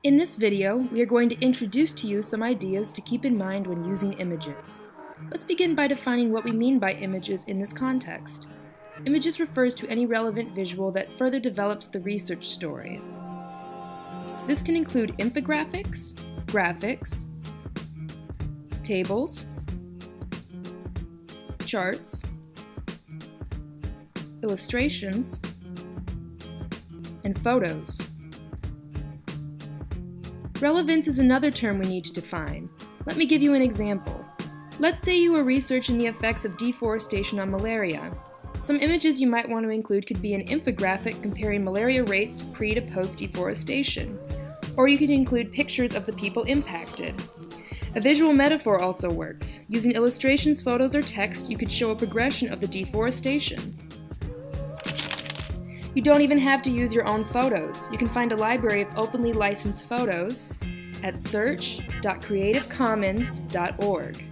In this video, we are going to introduce to you some ideas to keep in mind when using images. Let's begin by defining what we mean by images in this context. Images refers to any relevant visual that further develops the research story. This can include infographics, graphics, tables, charts, illustrations, and photos. Relevance is another term we need to define. Let me give you an example. Let's say you are researching the effects of deforestation on malaria. Some images you might want to include could be an infographic comparing malaria rates pre to post deforestation. Or you could include pictures of the people impacted. A visual metaphor also works. Using illustrations, photos, or text, you could show a progression of the deforestation. You don't even have to use your own photos. You can find a library of openly licensed photos at search.creativecommons.org.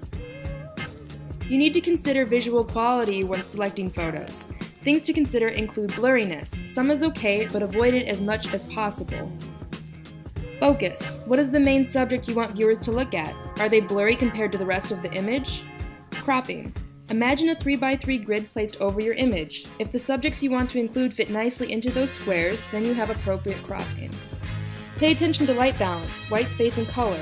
You need to consider visual quality when selecting photos. Things to consider include blurriness. Some is okay, but avoid it as much as possible. Focus. What is the main subject you want viewers to look at? Are they blurry compared to the rest of the image? Cropping. Imagine a 3x3 grid placed over your image. If the subjects you want to include fit nicely into those squares, then you have appropriate cropping. Pay attention to light balance, white space, and color.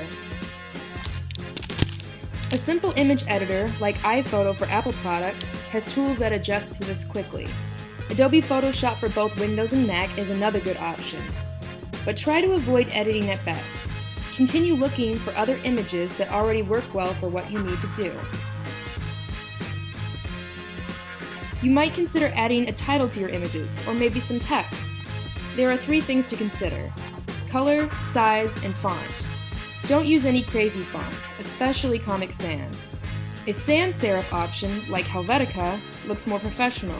A simple image editor, like iPhoto for Apple products, has tools that adjust to this quickly. Adobe Photoshop for both Windows and Mac is another good option. But try to avoid editing at best. Continue looking for other images that already work well for what you need to do. You might consider adding a title to your images, or maybe some text. There are 3 things to consider: color, size, and font. Don't use any crazy fonts, especially Comic Sans. A sans serif option, like Helvetica, looks more professional.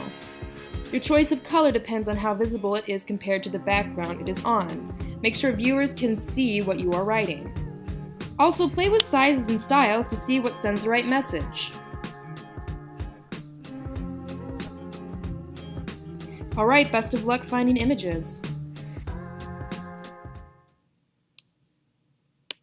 Your choice of color depends on how visible it is compared to the background it is on. Make sure viewers can see what you are writing. Also, play with sizes and styles to see what sends the right message. Alright, best of luck finding images.